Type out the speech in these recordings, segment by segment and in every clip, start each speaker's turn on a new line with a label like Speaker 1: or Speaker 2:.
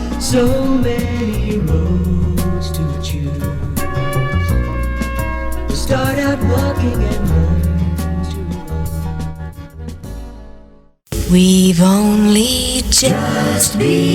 Speaker 1: fly. So many roads to choose. We start out walking and learn to run. We've only just begun.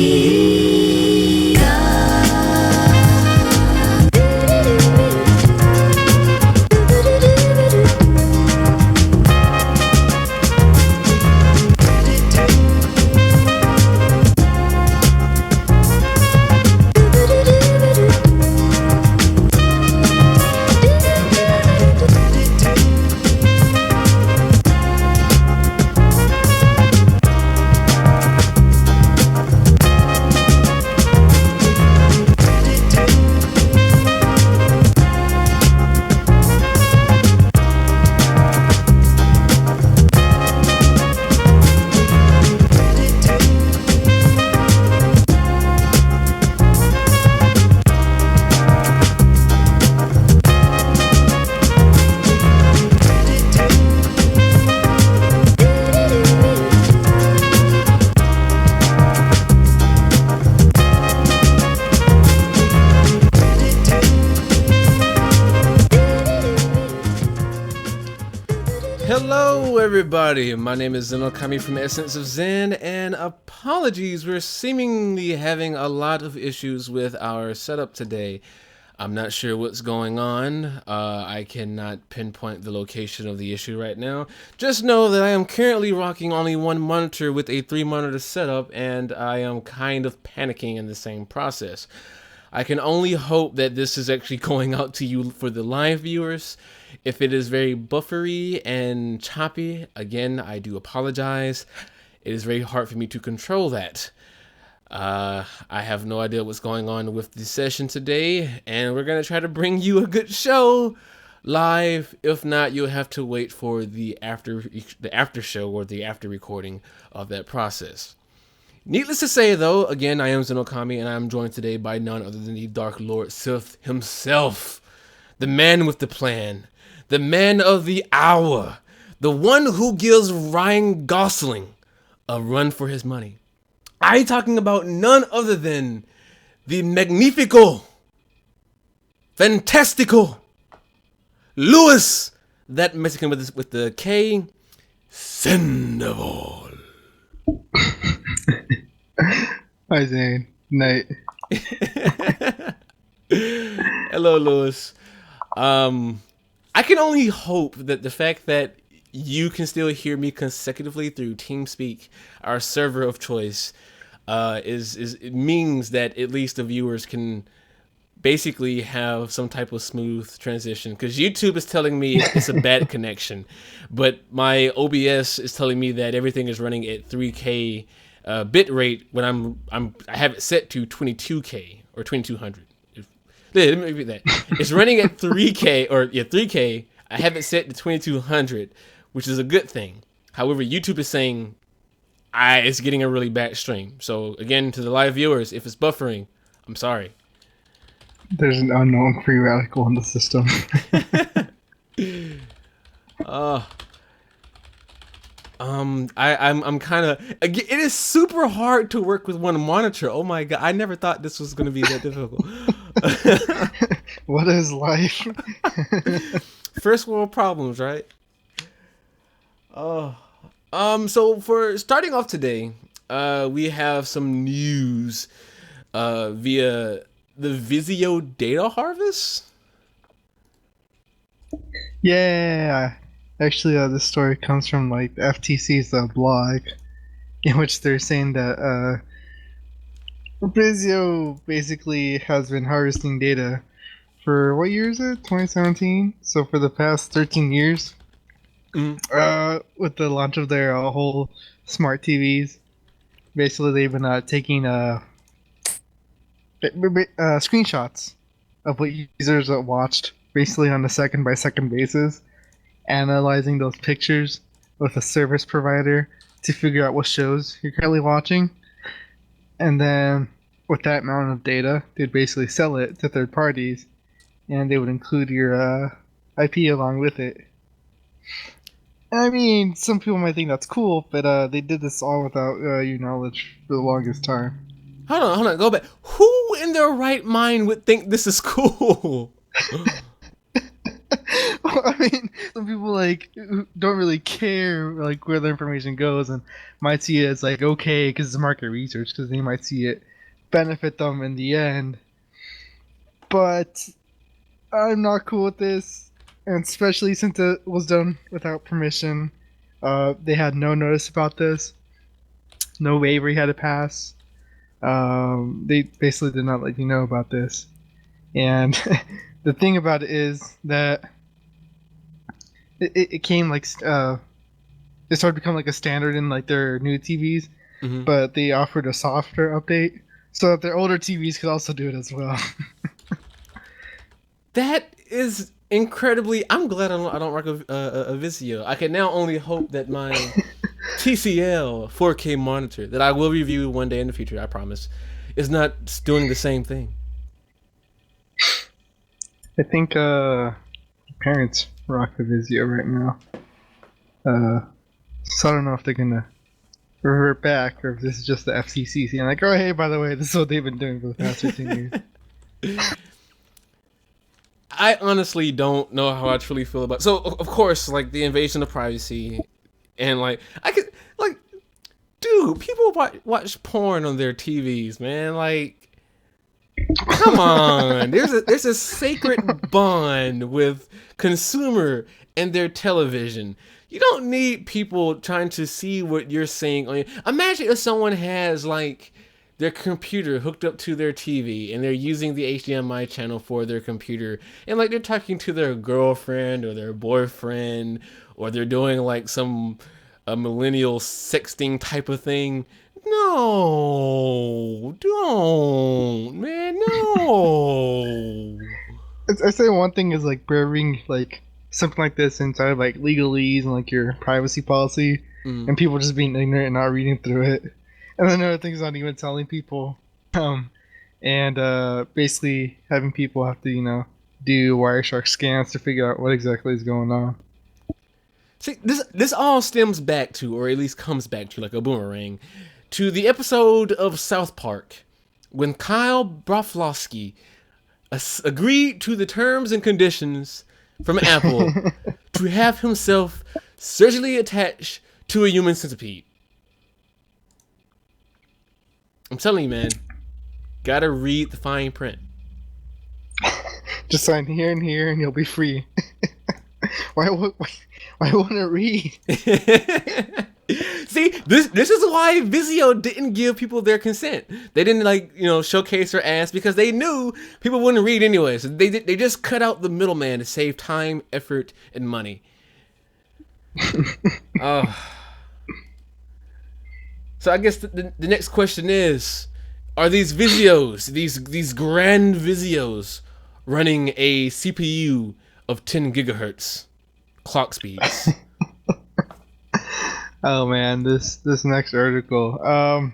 Speaker 2: Hello everybody, my name is Zenokami from Essence of Zen, and apologies, we're seemingly having a lot of issues with our setup today. I'm not sure what's going on. I cannot pinpoint the location of the issue right now. Just know that I am currently rocking only one monitor with a 3-monitor setup, and I am kind of panicking in the same process. I can only hope that this is actually going out to you for the live viewers. If it is very buffery and choppy, again, I do apologize. It is very hard for me to control that. I have no idea what's going on with the session today, and we're going to try to bring you a good show live. If not, you'll have to wait for the after show or the after recording of that process. Needless to say, though, again, I am Zenokami, and I am joined today by none other than the Dark Lord Sith himself, the man with the plan, the man of the hour, the one who gives Ryan Gosling a run for his money. I'm talking about none other than the magnifico, fantastical Louis, that Mexican with the K, Sandoval.
Speaker 3: Hi Zane. Night.
Speaker 2: Hello, Louis. I can only hope that the fact that you can still hear me consecutively through TeamSpeak, our server of choice, it means that at least the viewers can basically have some type of smooth transition. Because YouTube is telling me it's a bad connection, but my OBS is telling me that everything is running at 3K bit rate when I have it set to 22K or 2200. Let me repeat that. It's running at 3K or 3K. I have it set to 2200, which is a good thing. However, YouTube is saying it's getting a really bad stream. So again, to the live viewers, if it's buffering, I'm sorry.
Speaker 3: There's an unknown free radical in the system.
Speaker 2: I'm kind of. It is super hard to work with one monitor. Oh my god! I never thought this was going to be that difficult.
Speaker 3: What is life?
Speaker 2: First world problems, right? So for starting off today, we have some news via the Vizio data harvest.
Speaker 3: Yeah. Actually, this story comes from like FTC's blog, in which they're saying that Vizio basically has been harvesting data for what year is it? 2017. So for the past 13 years, with the launch of their whole smart TVs, basically they've been taking screenshots of what users watched, basically on a second-by-second basis, analyzing those pictures with a service provider to figure out what shows you're currently watching, and then with that amount of data, they'd basically sell it to third parties, and they would include your IP along with it. I mean, some people might think that's cool, but they did this all without your knowledge for the longest time.
Speaker 2: Hold on, go back. Who in their right mind would think this is cool?
Speaker 3: Well, I mean, some people like who don't really care like where the information goes and might see it as like okay because it's market research because they might see it benefit them in the end. But I'm not cool with this, and especially since it was done without permission. They had no notice about this, no waiver he had to pass. They basically did not let you know about this. And the thing about it is that it came like it started to become like a standard in like their new TVs,
Speaker 2: Mm-hmm.
Speaker 3: but they offered a software update so that their older TVs could also do it as well.
Speaker 2: That is incredibly. I'm glad I don't rock a Vizio. I can now only hope that my TCL 4K monitor that I will review one day in the future, I promise, is not doing the same thing.
Speaker 3: I think parents rock the Vizio right now. So I don't know if they're gonna revert back or if this is just the FCC saying like, oh hey, by the way, this is what they've been doing for the past 15 years.
Speaker 2: I honestly don't know how I truly feel about. So of course, like the invasion of privacy, and like I could like, dude, people watch porn on their TVs, man. Like, come on, there's a sacred bond with consumer and their television. You don't need people trying to see what you're saying on. Imagine if someone has like their computer hooked up to their TV and they're using the HDMI channel for their computer and like they're talking to their girlfriend or their boyfriend or they're doing like some a millennial sexting type of thing. No, don't, man, no.
Speaker 3: I say one thing is like bring like something like this inside of like legalese and like your privacy policy,
Speaker 2: Mm.
Speaker 3: and people just being ignorant and not reading through it. And then another thing is not even telling people, and basically having people have to do Wireshark scans to figure out what exactly is going on.
Speaker 2: See, this all stems back to, or at least comes back to, like a boomerang, to the episode of South Park when Kyle Broflovsky agreed to the terms and conditions from Apple to have himself surgically attached to a human centipede. I'm telling you, man, gotta read the fine print.
Speaker 3: Just sign here and here, and you'll be free. Why won't it read?
Speaker 2: See, this is why Vizio didn't give people their consent. They didn't showcase or ask because they knew people wouldn't read anyway. So they just cut out the middleman to save time, effort, and money. So I guess the next question is: are these Vizios, these grand Vizios, running a CPU of 10 gigahertz clock speeds?
Speaker 3: Oh man, this next article.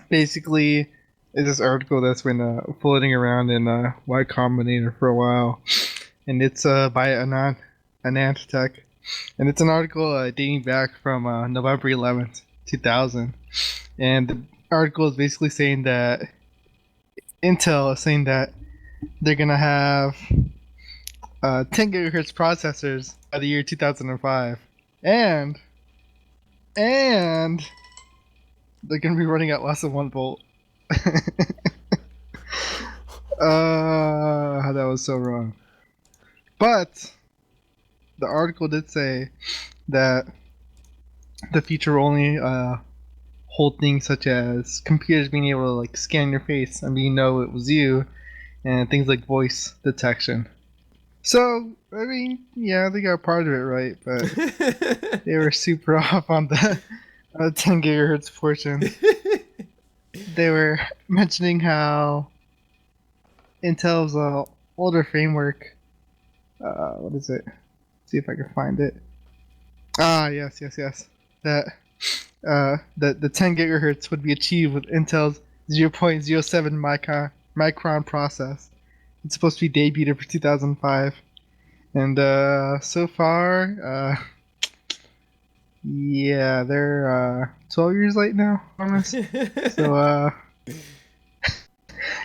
Speaker 3: Basically, is this article that's been floating around in Y Combinator for a while, and it's by Anantech, and it's an article dating back from November 11th, 2000, and the article is basically saying that Intel is saying that they're gonna have 10 gigahertz processors by the year 2005, and they're gonna be running at less than 1 volt. That was so wrong. But the article did say that the future will only hold things such as computers being able to like scan your face and you know it was you, and things like voice detection. So I mean, yeah, they got part of it right, but they were super off on the 10 gigahertz portion. They were mentioning how Intel's older framework. What is it? See if I can find it. Yes. That the 10 gigahertz would be achieved with Intel's 0.07 micron process. It's supposed to be debuted for 2005, and so far Yeah, they're 12 years late now on us. So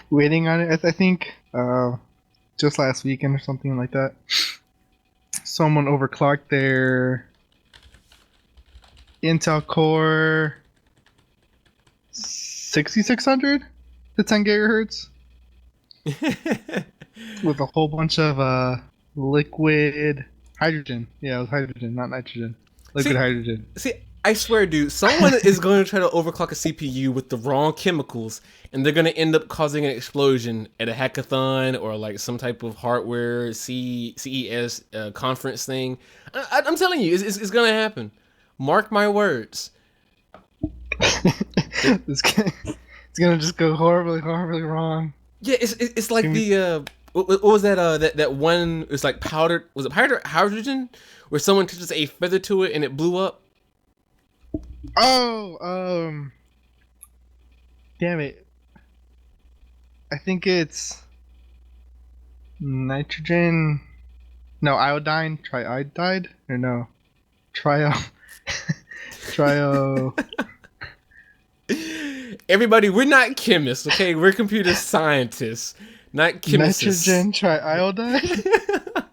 Speaker 3: waiting on it. I think just last weekend or something like that. Someone overclocked their Intel Core 6600 to 10 gigahertz with a whole bunch of liquid hydrogen. Yeah, it was hydrogen, not nitrogen. Liquid hydrogen.
Speaker 2: See, I swear, dude, someone is going to try to overclock a CPU with the wrong chemicals, and they're going to end up causing an explosion at a hackathon or like some type of hardware CES conference thing. I'm telling you, it's going to happen. Mark my words.
Speaker 3: It's gonna just go horribly wrong.
Speaker 2: Yeah, it's like the what was that that one? It's like powdered. Was it powdered hydrogen? Where someone touches a feather to it and it blew up.
Speaker 3: Oh, damn it! I think it's nitrogen. No, iodine. Triiodide or no? Trio. Trio.
Speaker 2: Everybody, we're not chemists, okay? We're computer scientists, not chemists.
Speaker 3: Nitrogen triiodide?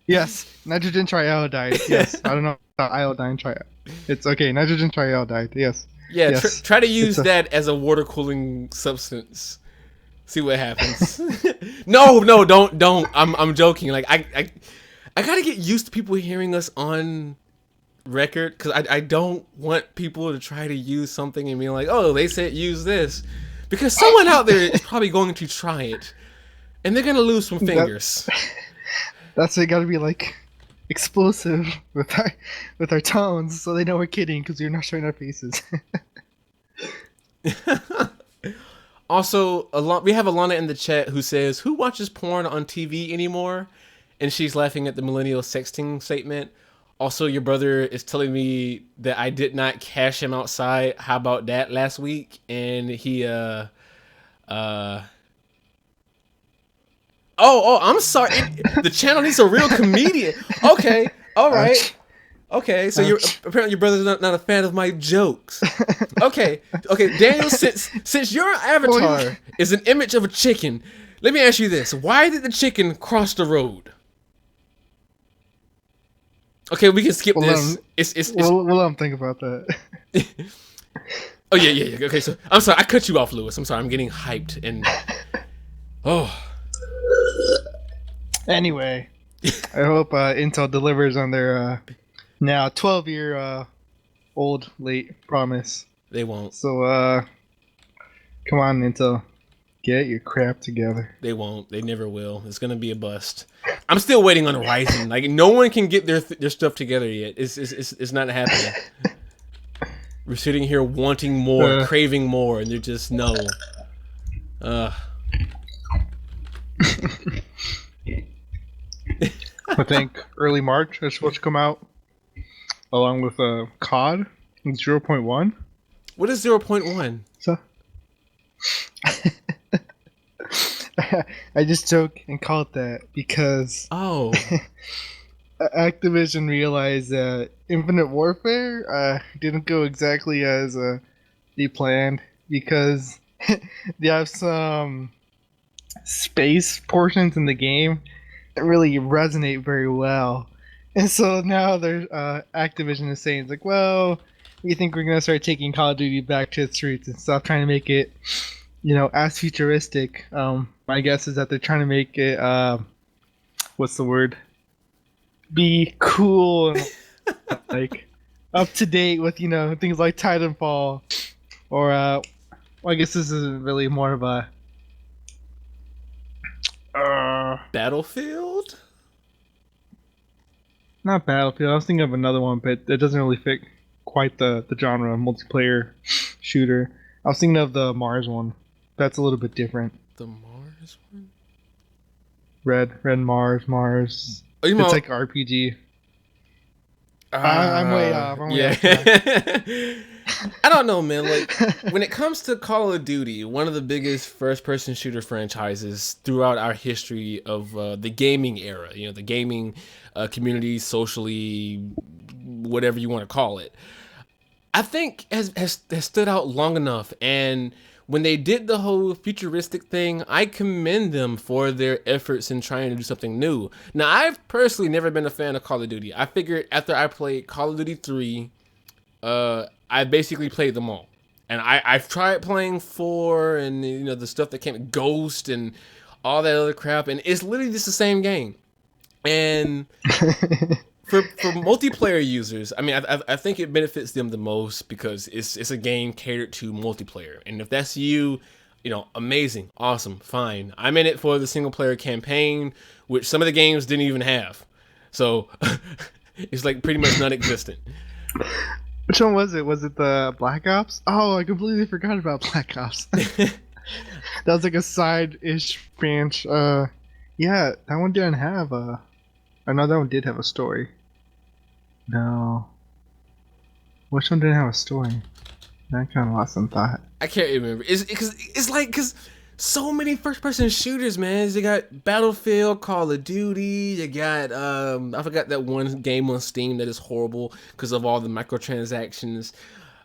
Speaker 3: Yes, nitrogen triiodide. Yes, I don't know about iodine It's okay, nitrogen triiodide. Yes.
Speaker 2: Yeah,
Speaker 3: yes.
Speaker 2: Try to use that as a water cooling substance. See what happens. No, don't. I'm joking. Like I gotta get used to people hearing us on record because I don't want people to try to use something and be like, oh, they said use this, because someone out there is probably going to try it and they're gonna lose some fingers.
Speaker 3: That's it. Gotta be like explosive with our tones, so they know we're kidding because we're not showing our faces.
Speaker 2: Also, we have Alana in the chat who says, who watches porn on TV anymore? And she's laughing at the millennial sexting statement. Also, your brother is telling me that I did not cash him outside. How about that last week? And he, Oh, I'm sorry. The channel needs a real comedian. Okay, all right. Okay, so apparently your brother's not a fan of my jokes. Okay, Daniel, since your avatar is an image of a chicken, let me ask you this: why did the chicken cross the road? Okay, we can skip this.
Speaker 3: We'll let him think about that.
Speaker 2: Oh yeah. Okay, so I'm sorry, I cut you off, Lewis. I'm sorry, I'm getting hyped and
Speaker 3: Anyway, I hope Intel delivers on their now 12-year old late promise.
Speaker 2: They won't.
Speaker 3: So come on, Intel, get your crap together.
Speaker 2: They won't. They never will. It's gonna be a bust. I'm still waiting on Ryzen. Like no one can get their stuff together yet. It's not happening. We're sitting here wanting more, craving more, and they're just no.
Speaker 3: I think early March is supposed to come out, along with COD 0.1.
Speaker 2: What is 0.1?
Speaker 3: So I just joke and call it that because Activision realized that Infinite Warfare didn't go exactly as they planned, because they have some space portions in the game that really resonate very well. And so now Activision is saying, it's like, well, we think we're going to start taking Call of Duty back to its roots and stop trying to make it, as futuristic. My guess is that they're trying to make it, what's the word? Be cool and like up to date with, things like Titanfall, or well, I guess this is really more of a
Speaker 2: Battlefield?
Speaker 3: Not Battlefield. I was thinking of another one, but it doesn't really fit quite the genre, multiplayer shooter. I was thinking of the Mars one. That's a little bit different.
Speaker 2: The Mars one?
Speaker 3: Red Mars.
Speaker 2: Oh,
Speaker 3: it's like RPG. I'm way off.
Speaker 2: I don't know, man. Like, when it comes to Call of Duty, one of the biggest first-person shooter franchises throughout our history of the gaming era, the gaming community, socially, whatever you want to call it, I think has stood out long enough. And when they did the whole futuristic thing, I commend them for their efforts in trying to do something new. Now, I've personally never been a fan of Call of Duty. I figured after I played Call of Duty 3, I basically played them all. And I've tried playing 4 and, you know, the stuff that came, Ghost and all that other crap, and it's literally just the same game. And for multiplayer users, I mean, I think it benefits them the most because it's a game catered to multiplayer. And if that's you, you know, amazing, awesome, fine. I'm in it for the single player campaign, which some of the games didn't even have. So it's like pretty much non-existent.
Speaker 3: Which one was it? Was it the Black Ops? Oh, I completely forgot about Black Ops. That was like a side-ish branch. Yeah, that one didn't have a... I know that one did have a story. No. Which one didn't have a story? I kind of lost some thought.
Speaker 2: I can't remember. Because so many first-person shooters, man. You got Battlefield, Call of Duty. You got I forgot that one game on Steam that is horrible because of all the microtransactions.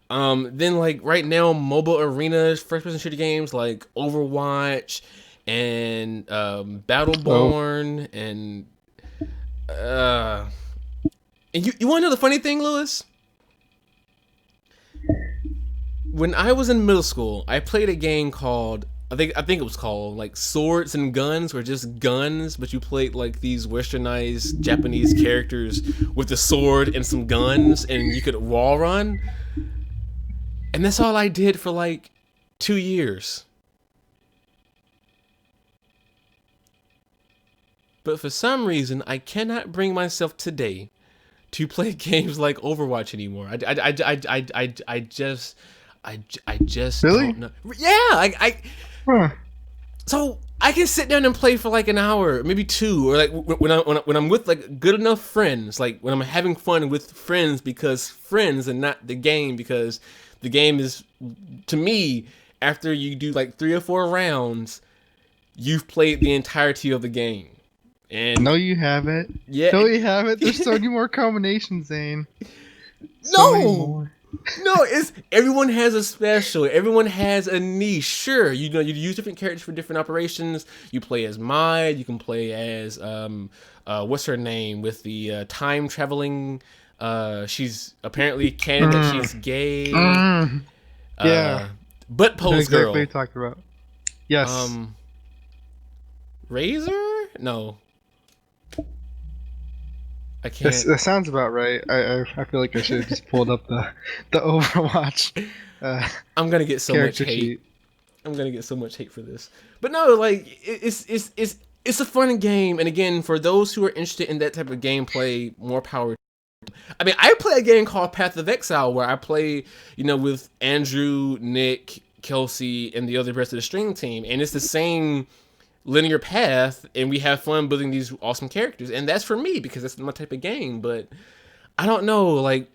Speaker 2: Then like right now, mobile arenas, first-person shooter games like Overwatch and Battleborn and you want to know the funny thing, Lewis? When I was in middle school, I played a game called I think it was called like Swords and Guns, or just guns, but you played like these westernized Japanese characters with a sword and some guns, and you could wall run. And that's all I did for like 2 years. But for some reason, I cannot bring myself today to play games like Overwatch anymore. I just
Speaker 3: really
Speaker 2: don't know. Yeah,
Speaker 3: Huh.
Speaker 2: So I can sit down and play for like an hour, maybe 2, or like when I'm with like good enough friends, like when I'm having fun with friends, because friends and not the game, because the game is, to me, after you do like 3 or 4 rounds, you've played the entirety of the game. And
Speaker 3: no, you haven't.
Speaker 2: Yeah.
Speaker 3: No, you haven't. There's so many more combinations, Zane.
Speaker 2: No, it's everyone has a special. Everyone has a niche. Sure, you know, you use different characters for different operations. You play as Mai. You can play as what's her name with the time traveling. She's apparently canon that she's gay.
Speaker 3: Yeah.
Speaker 2: Butt pose
Speaker 3: exactly
Speaker 2: girl.
Speaker 3: What you talked about. Yes.
Speaker 2: Razor? No. I can't.
Speaker 3: That sounds about right. I feel like I should have just pulled up the Overwatch.
Speaker 2: I'm gonna get so much hate.
Speaker 3: Sheet.
Speaker 2: I'm gonna get so much hate for this. But no, like it's a fun game, and again, for those who are interested in that type of gameplay, more power. I mean, I play a game called Path of Exile where I play, you know, with Andrew, Nick, Kelsey, and the other rest of the stream team, and it's the same linear path, and we have fun building these awesome characters, and that's for me because that's my type of game. But I don't know, like,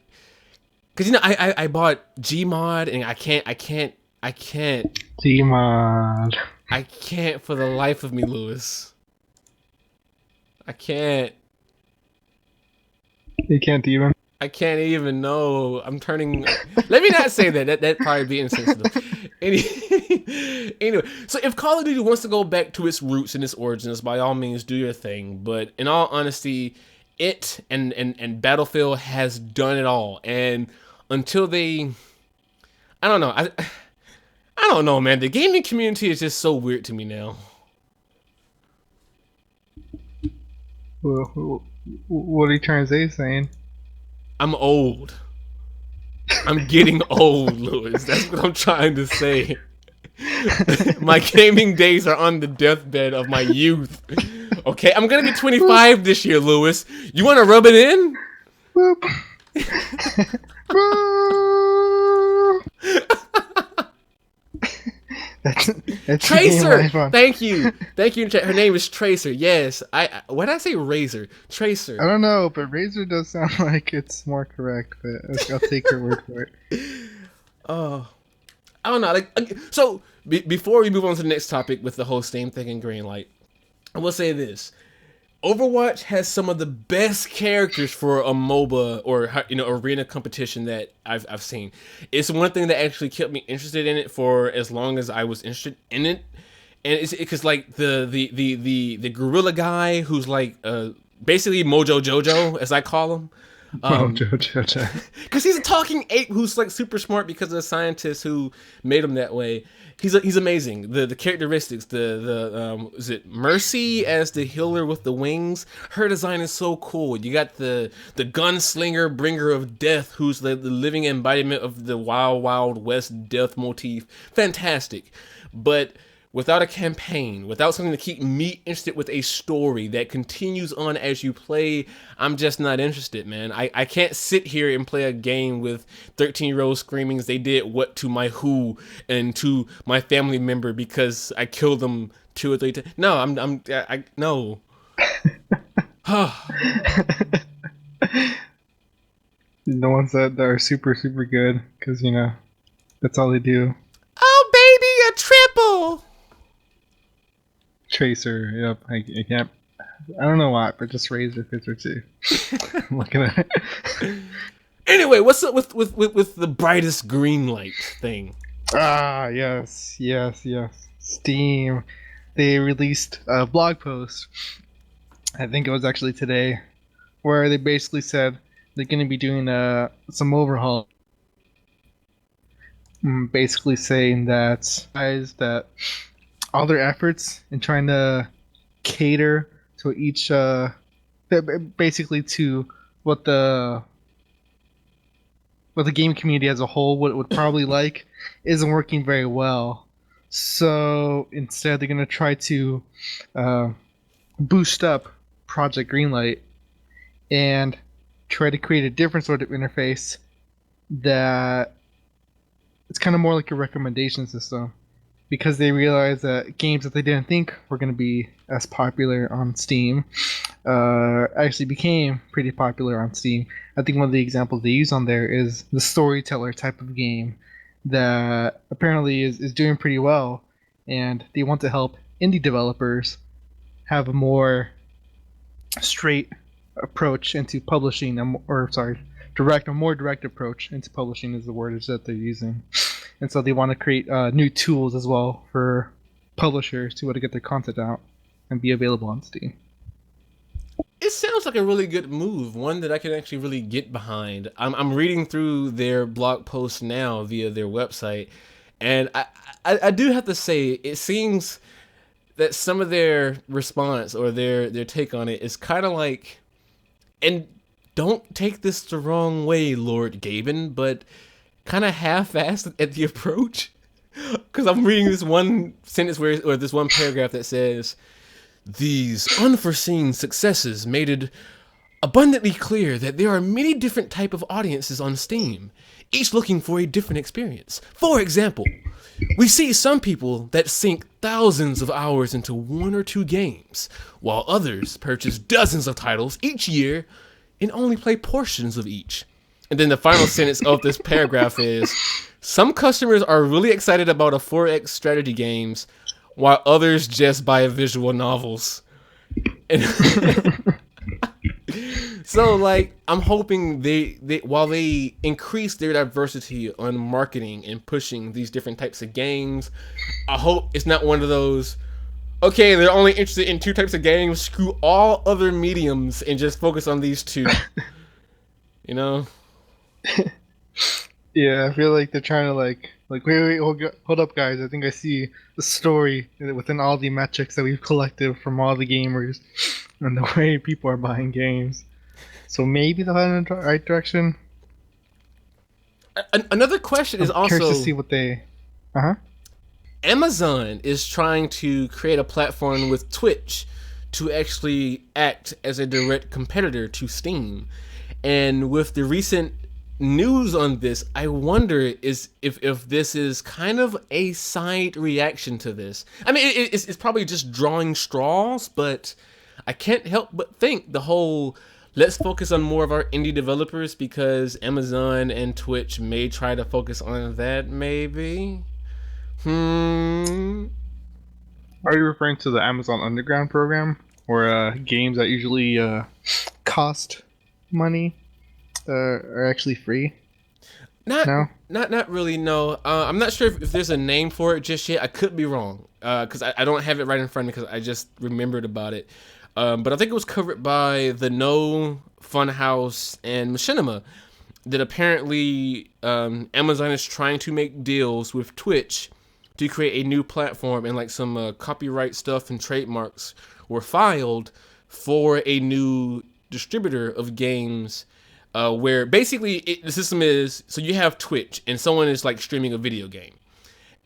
Speaker 2: because, you know, I bought Gmod, and I can't
Speaker 3: Gmod.
Speaker 2: I can't for the life of me, Lewis. I can't.
Speaker 3: You can't even.
Speaker 2: I can't even know. I'm turning. Let me not say that. That'd probably be insensitive. Anyway, so if Call of Duty wants to go back to its roots and its origins, by all means, do your thing. But in all honesty, it and Battlefield has done it all. And until they, I don't know. I don't know, man. The gaming community is just so weird to me now.
Speaker 3: What are you trying to say, Zane?
Speaker 2: I'm old. I'm getting old, Lewis. That's what I'm trying to say. My gaming days are on the deathbed of my youth. Okay, I'm gonna be 25 this year, Lewis. You want to rub it in?
Speaker 3: That's
Speaker 2: Tracer. Thank you. Her name is Tracer. Yes. What did I say? Razor. Tracer.
Speaker 3: I don't know, but Razor does sound like it's more correct. But I'll take your word for it.
Speaker 2: Oh, I don't know. Like, so before we move on to the next topic with the whole same thing in green light, I will say this: Overwatch has some of the best characters for a MOBA or arena competition that I've seen. It's one thing that actually kept me interested in it for as long as I was interested in it, and it's because like the gorilla guy who's like basically Mojo Jojo as I call him. Because he's a talking ape who's like super smart because of the scientists who made him that way. He's amazing. The characteristics, is it Mercy as the healer with the wings? Her design is so cool. You got the gunslinger, bringer of death, who's the living embodiment of the Wild West death motif. Fantastic, but without a campaign, without something to keep me interested with a story that continues on as you play, I'm just not interested, man. I can't sit here and play a game with 13-year-olds screaming they did what to my who and to my family member because I killed them 2 or 3 times. No, I no.
Speaker 3: The ones that are super, super good, because, that's all they do.
Speaker 2: Oh, baby, a triple!
Speaker 3: Tracer, yep. I can't. I don't know why, but just Razor fits her too. I'm looking at it.
Speaker 2: Anyway, what's up with the brightest green light thing?
Speaker 3: Ah, yes. Steam. They released a blog post. I think it was actually today, where they basically said they're going to be doing some overhaul. Basically saying that all their efforts in trying to cater to each, basically to what the game community as a whole would probably like, isn't working very well. So instead, they're gonna try to boost up Project Greenlight and try to create a different sort of interface that it's kind of more like a recommendation system. Because they realized that games that they didn't think were going to be as popular on Steam actually became pretty popular on Steam. I think one of the examples they use on there is the storyteller type of game that apparently is doing pretty well, and they want to help indie developers have a more straight approach into publishing, a more direct approach into publishing is the word that they're using. And so they want to create new tools as well for publishers to be able to get their content out and be available on Steam.
Speaker 2: It sounds like a really good move, one that I can actually really get behind. I'm reading through their blog post now via their website, and I do have to say, it seems that some of their response or their take on it is kind of like, and don't take this the wrong way, Lord Gaben, but kind of half-assed at the approach, because I'm reading this one sentence or this one paragraph that says, "These unforeseen successes made it abundantly clear that there are many different type of audiences on Steam, each looking for a different experience. For example, we see some people that sink thousands of hours into 1 or 2 games, while others purchase dozens of titles each year and only play portions of each." And then the final sentence of this paragraph is, "Some customers are really excited about a 4X strategy games, while others just buy visual novels." And so, like, I'm hoping they while they increase their diversity on marketing and pushing these different types of games, I hope it's not one of those, okay, they're only interested in 2 types of games, screw all other mediums and just focus on these 2. You know?
Speaker 3: Yeah, I feel like they're trying to wait, hold up, guys. I think I see the story within all the metrics that we've collected from all the gamers and the way people are buying games. So maybe they'll head in the right direction.
Speaker 2: Another question is also,
Speaker 3: curious to see what they.
Speaker 2: Amazon is trying to create a platform with Twitch to actually act as a direct competitor to Steam, and with the recent news on this, I wonder if this is kind of a side reaction to this. I mean, it's probably just drawing straws, but I can't help but think the whole, let's focus on more of our indie developers because Amazon and Twitch may try to focus on that, maybe.
Speaker 3: Are you referring to the Amazon Underground program? where games that usually cost money are actually free.
Speaker 2: Not,
Speaker 3: No?
Speaker 2: not really. No, I'm not sure if there's a name for it just yet. I could be wrong, because I don't have it right in front of me because I just remembered about it. But I think it was covered by the No, Funhouse, and Machinima. That apparently Amazon is trying to make deals with Twitch to create a new platform, and like some copyright stuff and trademarks were filed for a new distributor of games, where basically the system is, so you have Twitch and someone is like streaming a video game,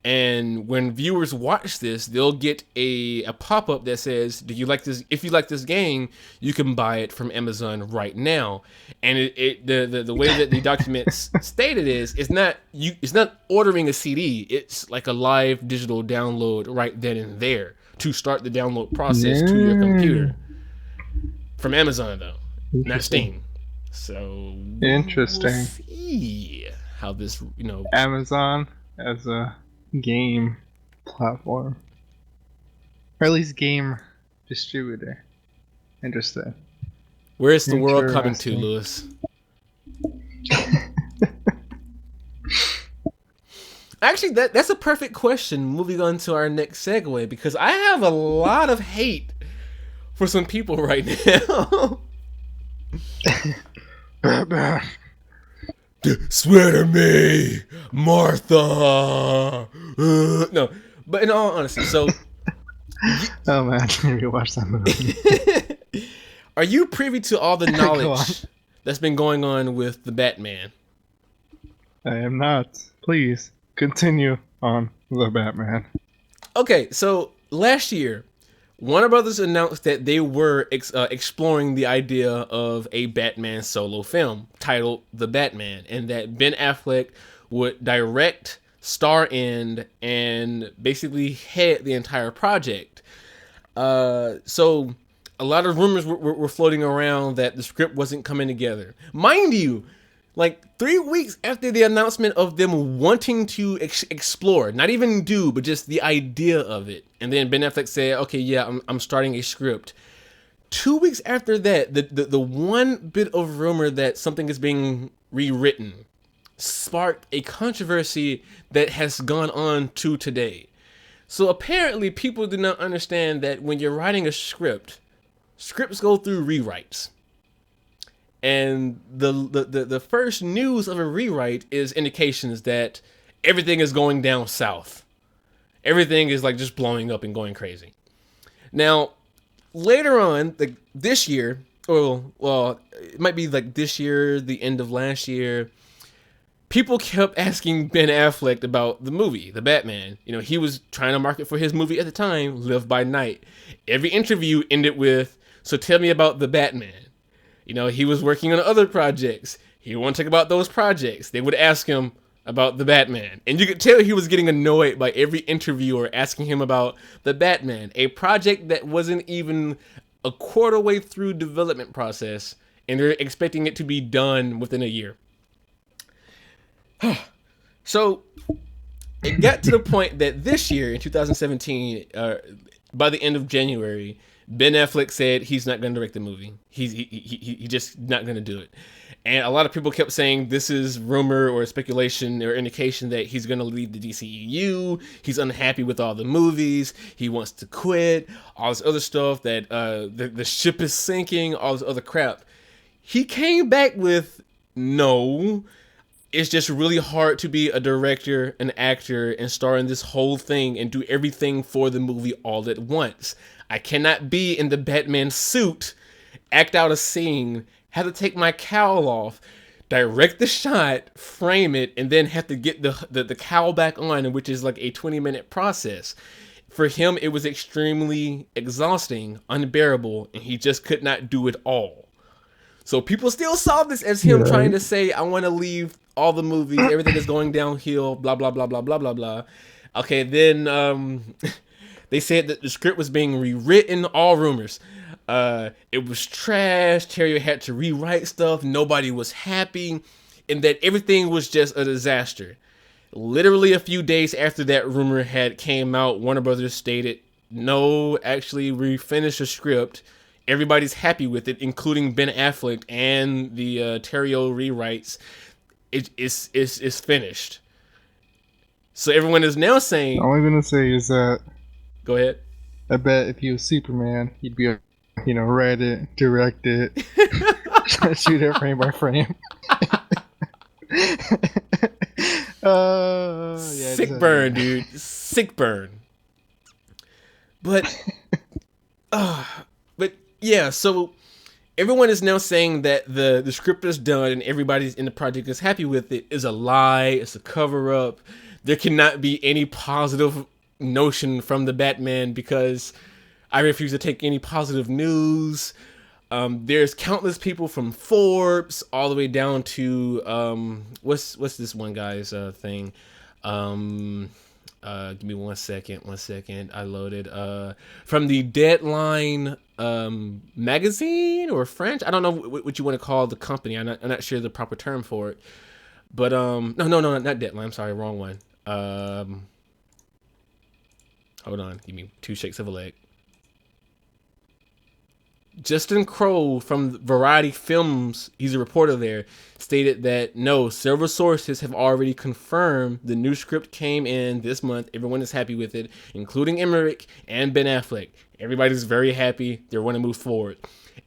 Speaker 2: and when viewers watch this, they'll get a pop-up that says, do you like this? If you like this game, you can buy it from Amazon right now. And the way that the documents stated is, it's not ordering a CD, it's like a live digital download right then and there to start the download process to your computer. From Amazon though, not Steam. So
Speaker 3: Interesting.
Speaker 2: we'll see how this,
Speaker 3: Amazon as a game platform, or at least game distributor. Interesting.
Speaker 2: Where is the world coming to, Lewis? Actually, that's a perfect question. Moving on to our next segue, because I have a lot of hate for some people right now.
Speaker 3: Batman.
Speaker 2: Swear to me, Martha. No, but in all honesty, so.
Speaker 3: Oh man, maybe watch that movie.
Speaker 2: Are you privy to all the knowledge that's been going on with the Batman?
Speaker 3: I am not. Please continue on the Batman.
Speaker 2: Okay, so last year, Warner Brothers announced that they were exploring the idea of a Batman solo film titled The Batman, and that Ben Affleck would direct, star in, and basically head the entire project. So a lot of rumors were floating around that the script wasn't coming together. Mind you, like 3 weeks after the announcement of them wanting to explore, not even do, but just the idea of it. And then Ben Affleck said, okay, yeah, I'm starting a script. 2 weeks after that, the one bit of rumor that something is being rewritten sparked a controversy that has gone on to today. So apparently people do not understand that when you're writing a scripts go through rewrites. And the first news of a rewrite is indications that everything is going down south. Everything is like just blowing up and going crazy. Now, later on, like this year, or well, it might be like this year, the end of last year, people kept asking Ben Affleck about the movie, The Batman. You know, he was trying to market for his movie at the time, Live by Night. Every interview ended with, so tell me about The Batman. You know, he was working on other projects. He wanted to talk about those projects. They would ask him about The Batman. And you could tell he was getting annoyed by every interviewer asking him about The Batman, a project that wasn't even a quarter way through development process, and they're expecting it to be done within a year. So it got to the point that this year, in 2017, by the end of January, Ben Affleck said he's not going to direct the movie. He just not going to do it. And a lot of people kept saying this is rumor or speculation or indication that he's going to leave the DCEU. He's unhappy with all the movies. He wants to quit. All this other stuff, that the ship is sinking, all this other crap. He came back with, no, it's just really hard to be a director, an actor, and star in this whole thing and do everything for the movie all at once. I cannot be in the Batman suit, act out a scene, have to take my cowl off, direct the shot, frame it, and then have to get the cowl back on, which is like a 20-minute process. For him, it was extremely exhausting, unbearable, and he just could not do it all. So people still saw this as him trying to say, I want to leave all the movies, everything is going downhill, blah, blah, blah, blah, blah, blah, blah. Okay, then they said that the script was being rewritten, all rumors. It was trash, Terry had to rewrite stuff, nobody was happy, and that everything was just a disaster. Literally a few days after that rumor had came out, Warner Brothers stated no, actually, we finished the script. Everybody's happy with it, including Ben Affleck and the Terrio rewrites. It's finished. So everyone is now saying...
Speaker 3: All I'm gonna say is that...
Speaker 2: Go ahead.
Speaker 3: I bet if he was Superman, he'd be, write it, direct it, shoot it frame by frame.
Speaker 2: Sick burn, dude. Sick burn. But yeah, so everyone is now saying that the script is done and everybody's in the project is happy with it is a lie. It's a cover up. There cannot be any positive notion from the Batman because I refuse to take any positive news. There's countless people from Forbes all the way down to what's this one guy's thing? Give me one second. I loaded from the Deadline magazine or French. I don't know what you want to call the company. I'm not sure the proper term for it. But no, not Deadline. I'm sorry, wrong one. Hold on, give me 2 shakes of a leg. Justin Crowe from Variety Films, he's a reporter there, stated that no, several sources have already confirmed the new script came in this month. Everyone is happy with it, including Emmerich and Ben Affleck. Everybody's very happy. They want to move forward.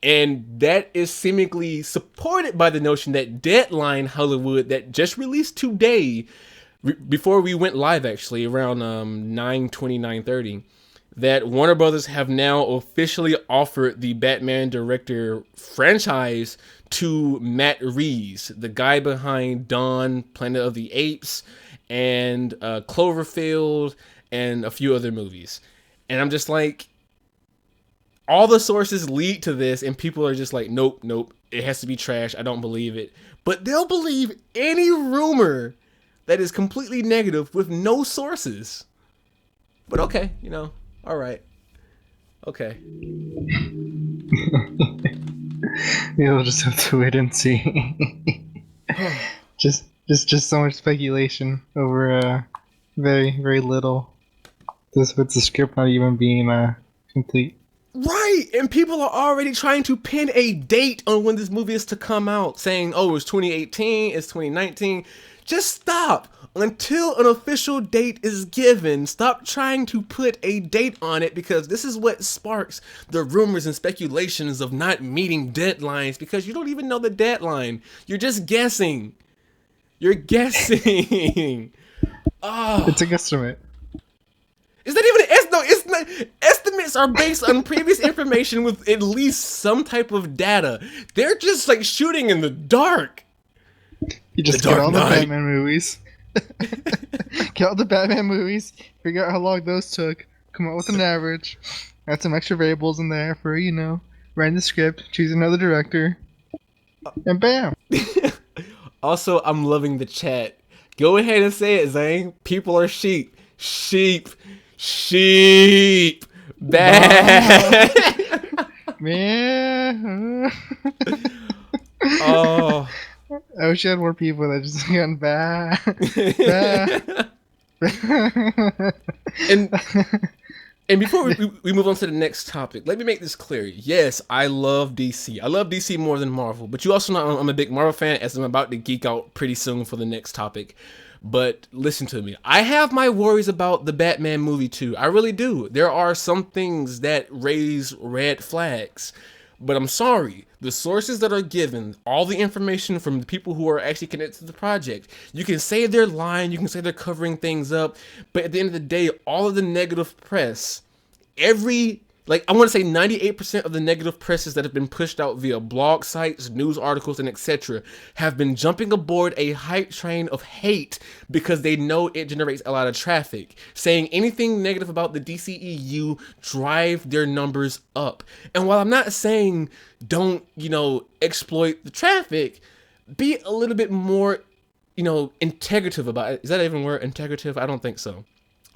Speaker 2: And that is seemingly supported by the notion that Deadline Hollywood, that just released today, before we went live actually, around 9:20, 9:30, that Warner Brothers have now officially offered the Batman director franchise to Matt Reeves, the guy behind Dawn, Planet of the Apes, and Cloverfield, and a few other movies. And I'm just like, all the sources lead to this, and people are just like, nope, it has to be trash. I don't believe it. But they'll believe any rumor that is completely negative with no sources. But okay, all right. Okay.
Speaker 3: You'll just have to wait and see. just so much speculation over very, very little. This with the script not even being complete.
Speaker 2: Right, and people are already trying to pin a date on when this movie is to come out, saying, oh, it's 2018, it's 2019. Just stop. Until an official date is given, stop trying to put a date on it, because this is what sparks the rumors and speculations of not meeting deadlines, because you don't even know the deadline. You're just guessing. You're guessing. Oh.
Speaker 3: It's a guesstimate.
Speaker 2: Is that even an estimate? No, it's not. Estimates are based on previous information with at least some type of data. They're just like shooting in the dark.
Speaker 3: You just get all the Batman movies. Get all the Batman movies, figure out how long those took, come up with an average, add some extra variables in there for, writing the script, choose another director, and bam!
Speaker 2: Also, I'm loving the chat. Go ahead and say it, Zane. People are sheep. Sheep. Bad.
Speaker 3: Man.
Speaker 2: Oh.
Speaker 3: I wish I had more people that just got bad.
Speaker 2: And before we move on to the next topic, let me make this clear. Yes, I love DC. I love DC more than Marvel, but you also know I'm a big Marvel fan, as I'm about to geek out pretty soon for the next topic. But listen to me. I have my worries about the Batman movie too. I really do. There are some things that raise red flags. But I'm sorry, the sources that are given, all the information from the people who are actually connected to the project, you can say they're lying, you can say they're covering things up, but at the end of the day, all of the negative press, I want to say 98% of the negative presses that have been pushed out via blog sites, news articles, and etc. have been jumping aboard a hype train of hate because they know it generates a lot of traffic. Saying anything negative about the DCEU drive their numbers up. And while I'm not saying don't, exploit the traffic, be a little bit more, integrative about it. Is that even a word, integrative? I don't think so.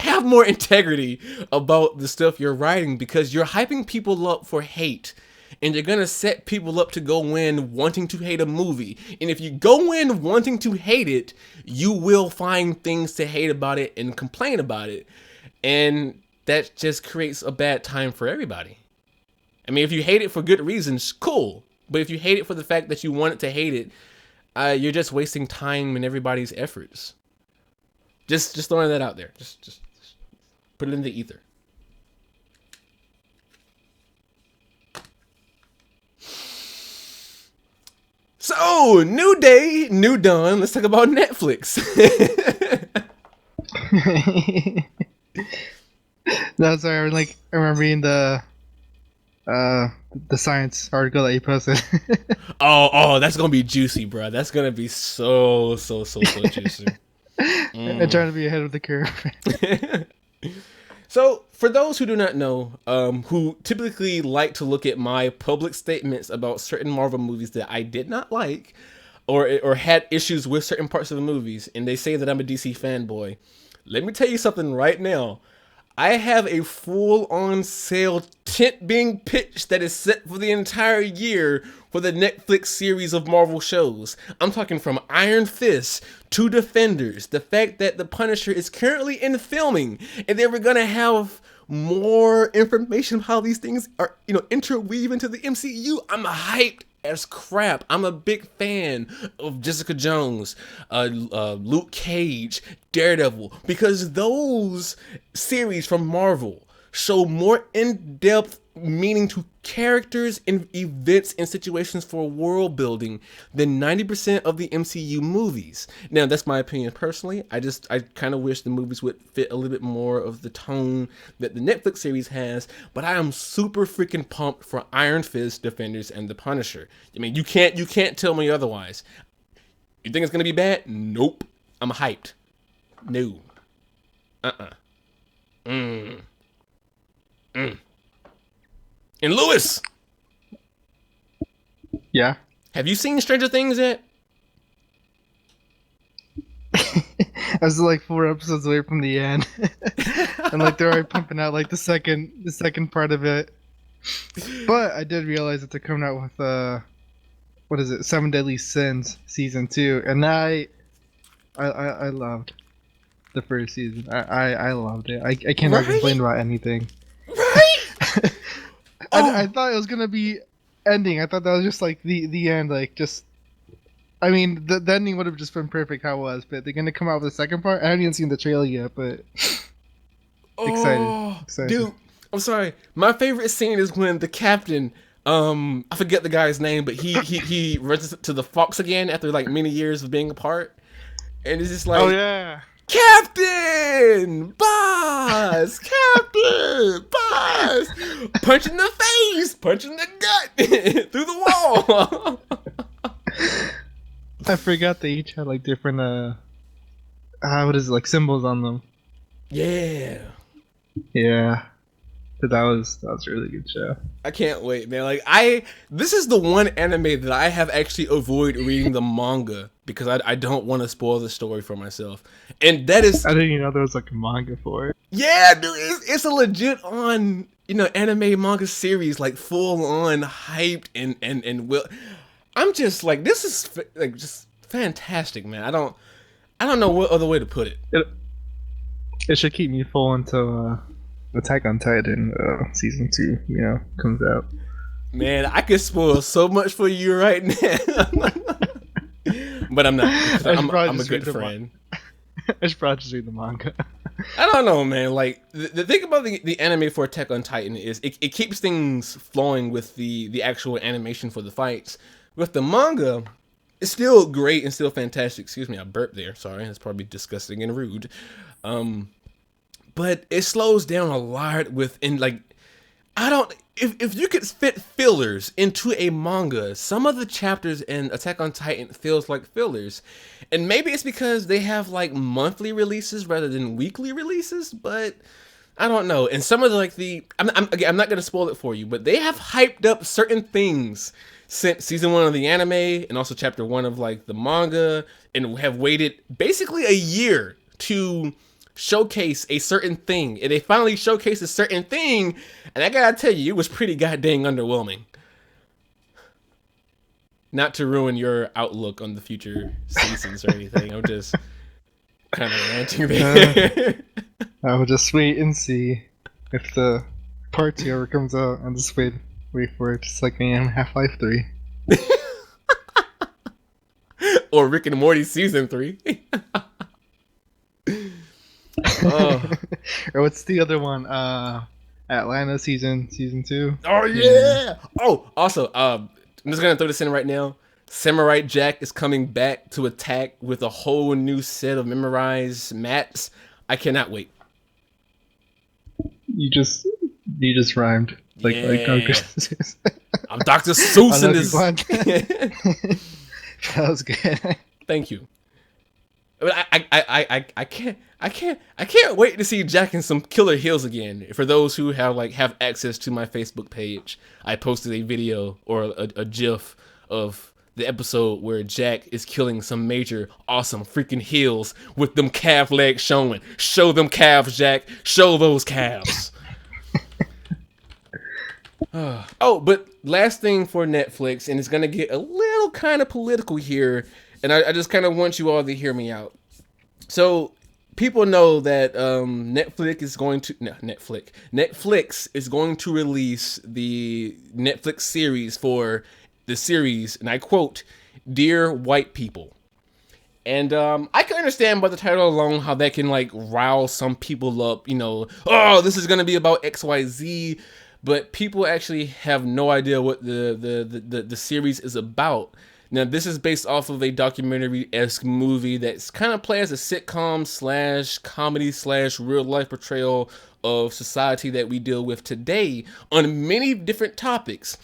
Speaker 2: Have more integrity about the stuff you're writing, because you're hyping people up for hate, and you're gonna set people up to go in wanting to hate a movie. And if you go in wanting to hate it, you will find things to hate about it and complain about it. And that just creates a bad time for everybody. I mean, if you hate it for good reasons, cool. But if you hate it for the fact that you wanted to hate it, you're just wasting time and everybody's efforts. Just throwing that out there. Just put it in the ether. So, new day, new dawn. Let's talk about Netflix.
Speaker 3: No, sorry. I remember reading the science article that you posted.
Speaker 2: oh, that's gonna be juicy, bro. That's gonna be so juicy.
Speaker 3: I'm trying to be ahead of the curve.
Speaker 2: So, for those who do not know, who typically like to look at my public statements about certain Marvel movies that I did not like, or had issues with certain parts of the movies, and they say that I'm a DC fanboy, let me tell you something right now. I have a full-on sale tent being pitched that is set for the entire year for the Netflix series of Marvel shows. I'm talking from Iron Fist to Defenders. The fact that The Punisher is currently in filming, and they were gonna have more information on how these things are, interweave into the MCU. I'm hyped as crap. I'm a big fan of Jessica Jones, Luke Cage, Daredevil, because those series from Marvel show more in-depth meaning to characters and events and situations for world building than 90% of the MCU movies. Now, that's my opinion personally. I kind of wish the movies would fit a little bit more of the tone that the Netflix series has, but I am super freaking pumped for Iron Fist, Defenders, and The Punisher. I mean, you can't tell me otherwise. You think it's gonna be bad? Nope. I'm hyped. No. And Lewis,
Speaker 3: Yeah.
Speaker 2: have you seen Stranger Things yet?
Speaker 3: I was like 4 episodes away from the end, and they're already pumping out the second part of it. But I did realize that they're coming out with what is it, 7 Deadly Sins season 2, and I loved the first season. I loved it. I cannot complain about anything.
Speaker 2: Right?
Speaker 3: I thought it was gonna be ending. I thought that was just the end. I mean, the ending would have just been perfect how it was. But they're gonna come out with the second part. I haven't even seen the trailer yet, but excited.
Speaker 2: Dude, I'm sorry. My favorite scene is when the captain, I forget the guy's name, but he runs to the Fox again after many years of being apart, and it's just
Speaker 3: oh yeah.
Speaker 2: Captain! Boss! Captain! Boss! Punch in the face! Punch in the gut! Through the wall!
Speaker 3: I forgot they each had different what is it, symbols on them.
Speaker 2: Yeah.
Speaker 3: Yeah. But that was a really good show.
Speaker 2: I can't wait, man. This is the one anime that I have actually avoided reading the manga because I don't want to spoil the story for myself. And that is...
Speaker 3: I didn't even know there was a manga for it.
Speaker 2: Yeah, dude, it's a legit on, anime manga series, full on hyped and will... I'm just this is just fantastic, man. I don't know what other way to put it.
Speaker 3: It should keep me full until Attack on Titan season 2 comes out.
Speaker 2: Man, I could spoil so much for you right now. But I'm not. I'm a good friend.
Speaker 3: I should probably just read the manga.
Speaker 2: I don't know, man. The thing about the anime for Attack on Titan is it keeps things flowing with the actual animation for the fights. With the manga, it's still great and still fantastic. Excuse me, I burped there. Sorry, that's probably disgusting and rude. But it slows down a lot if you could fit fillers into a manga, some of the chapters in Attack on Titan feels like fillers. And maybe it's because they have monthly releases rather than weekly releases, but I don't know. And some of I'm not going to spoil it for you, but they have hyped up certain things since season 1 of the anime and also chapter 1 of the manga, and have waited basically a year to showcase a certain thing, and they finally showcased a certain thing, and I gotta tell you, it was pretty goddamn underwhelming. Not to ruin your outlook on the future seasons or anything, I'm just kind of ranting there.
Speaker 3: I will just wait and see. If the part 2 ever comes out, I'll just wait for it, just like I am Half-Life 3.
Speaker 2: Or Rick and Morty season 3. Oh.
Speaker 3: Or what's the other one? Atlanta season 2.
Speaker 2: Oh yeah. Oh, also, I'm just gonna throw this in right now. Samurai Jack is coming back to attack with a whole new set of memorized maps. I cannot wait.
Speaker 3: You just rhymed like Dr. Seuss.
Speaker 2: I'm Dr. Seuss in this.
Speaker 3: That was good.
Speaker 2: Thank you. But I can't wait to see Jack in some killer hills again. For those who have access to my Facebook page, I posted a video or a GIF of the episode where Jack is killing some major awesome freaking hills with them calf legs showing. Show them calves, Jack. Show those calves. Oh, but last thing for Netflix, and it's gonna get a little kind of political here, and I just kind of want you all to hear me out. So people know that Netflix is going to release the Netflix series for the series, and I quote, "Dear White People." And I can understand by the title alone how that can rile some people up. Oh, this is gonna be about XYZ, but people actually have no idea what the series is about. Now, this is based off of a documentary-esque movie that's kind of played as a sitcom / comedy / real-life portrayal of society that we deal with today on many different topics.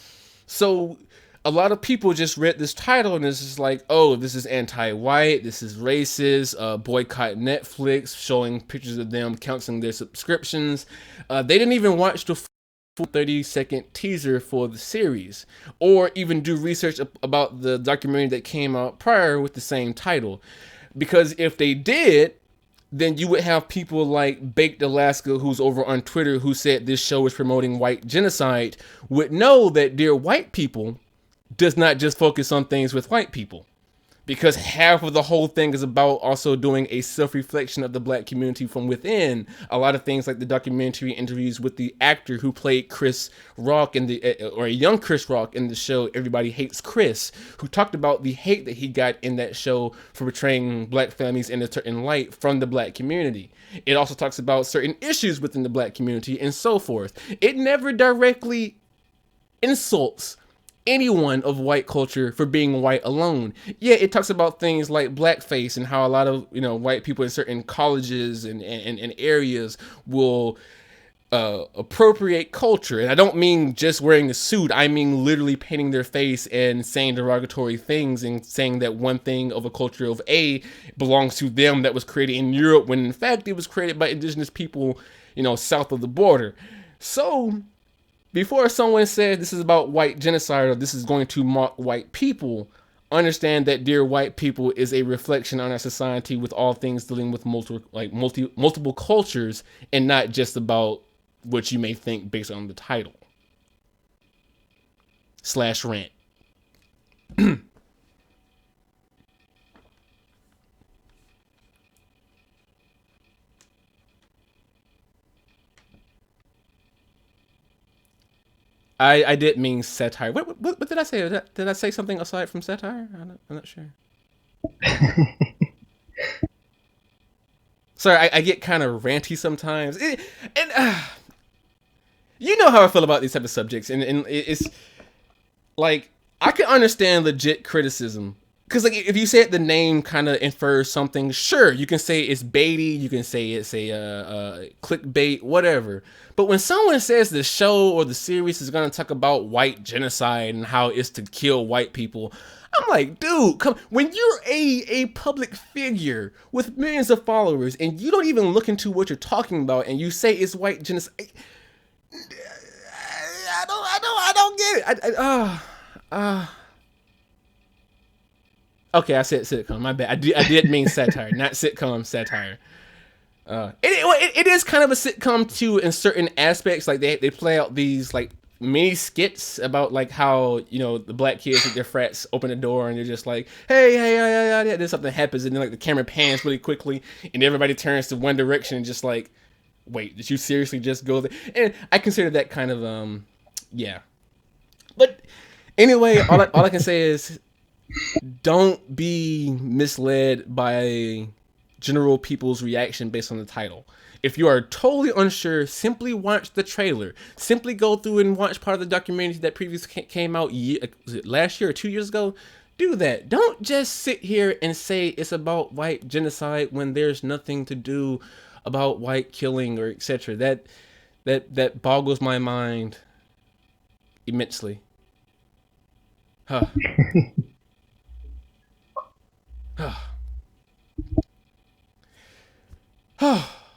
Speaker 2: So a lot of people just read this title and it's just like, oh, this is anti-white, this is racist, boycott Netflix, showing pictures of them canceling their subscriptions. They didn't even watch the 30-second teaser for the series, or even do research about the documentary that came out prior with the same title. Because if they did, then you would have people like Baked Alaska, who's over on Twitter, who said this show is promoting white genocide, would know that Dear White People does not just focus on things with white people. Because half of the whole thing is about also doing a self-reflection of the black community from within. A lot of things like the documentary interviews with the actor who played Chris Rock or a young Chris Rock in the show Everybody Hates Chris, who talked about the hate that he got in that show for portraying black families in a certain light from the black community. It also talks about certain issues within the black community and so forth. It never directly insults anyone of white culture for being white alone. Yeah, it talks about things like blackface and how a lot of white people in certain colleges and areas will appropriate culture. And I don't mean just wearing a suit. I mean literally painting their face and saying derogatory things and saying that one thing of a culture of A belongs to them that was created in Europe when in fact it was created by indigenous people, south of the border. So before someone says this is about white genocide or this is going to mock white people, understand that Dear White People is a reflection on our society with all things dealing with multiple cultures and not just about what you may think based on the title. /rant. I did mean satire. What did I say? Did I say something aside from satire? I'm not sure. Sorry, I get kind of ranty sometimes. You know how I feel about these type of subjects. And it's like, I can understand legit criticism. Because if you say the name kind of infers something, sure, you can say it's baity, you can say it's a clickbait, whatever. But when someone says the show or the series is going to talk about white genocide and how it's to kill white people, I'm like, dude, come. When you're a public figure with millions of followers and you don't even look into what you're talking about and you say it's white genocide, I don't get it. Okay, I said sitcom. My bad. I did mean satire, not sitcom, satire. It is kind of a sitcom too in certain aspects. Like they play out these mini skits about how the black kids at their frats open the door and they're just like, hey, then something happens and then the camera pans really quickly and everybody turns to one direction and just like, wait, did you seriously just go there? And I consider that kind of yeah. But anyway, all I can say is don't be misled by general people's reaction based on the title. If you are totally unsure, simply watch the trailer. Simply go through and watch part of the documentary that previously came out was it last year or 2 years ago. Do that. Don't just sit here and say it's about white genocide when there's nothing to do about white killing or etc. That boggles my mind immensely. Huh.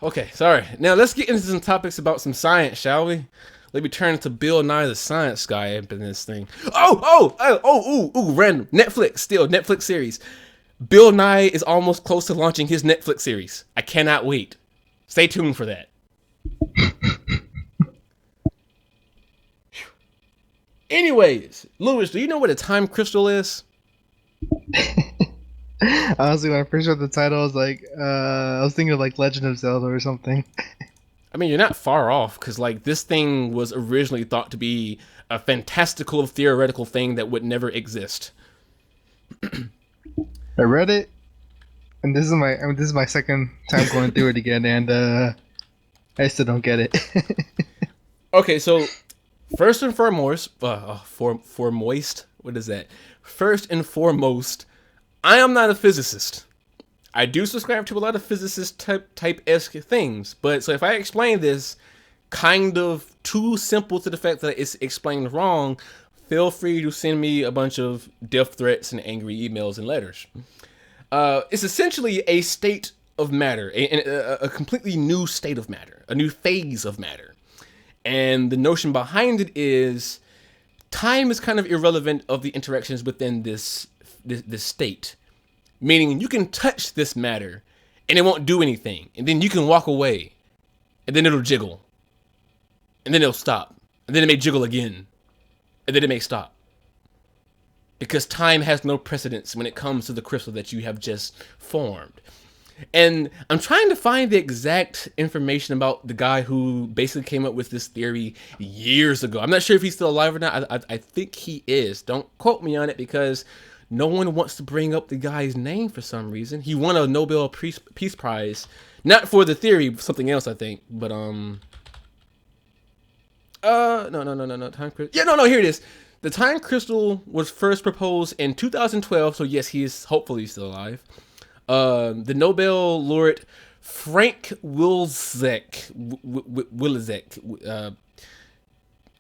Speaker 2: Okay, sorry. Now let's get into some topics about some science, shall we? Let me turn to Bill Nye the Science Guy up in this thing. Random. Netflix series. Bill Nye is almost close to launching his Netflix series. I cannot wait. Stay tuned for that. Anyways, Lewis, do you know what a time crystal is?
Speaker 3: Honestly, when I first read the title, I was like, I was thinking of like Legend of Zelda or something.
Speaker 2: I mean, you're not far off, because like this thing was originally thought to be a fantastical, theoretical thing that would never exist.
Speaker 3: I read it, and this is my second time going through it again, and I still don't get it.
Speaker 2: Okay, so first and foremost, what is that? First and foremost, I am not a physicist. I do subscribe to a lot of physicist type-esque things, but so if I explain this kind of too simple to the fact that it's explained wrong, feel free to send me a bunch of death threats and angry emails and letters. It's essentially a state of matter, a completely new state of matter, a new phase of matter. And the notion behind it is time is kind of irrelevant of the interactions within this state. Meaning you can touch this matter and it won't do anything. And then you can walk away and then it'll jiggle. And then it'll stop. And then it may jiggle again. And then it may stop. Because time has no precedence when it comes to the crystal that you have just formed. And I'm trying to find the exact information about the guy who basically came up with this theory years ago. I'm not sure if he's still alive or not. I think he is. Don't quote me on it because no one wants to bring up the guy's name for some reason. He won a Nobel Peace Prize. Not for the theory, something else, I think. But, no. Time crystal. Yeah, no, here it is. The time crystal was first proposed in 2012. So, yes, he is hopefully still alive. The Nobel laureate Frank Wilczek,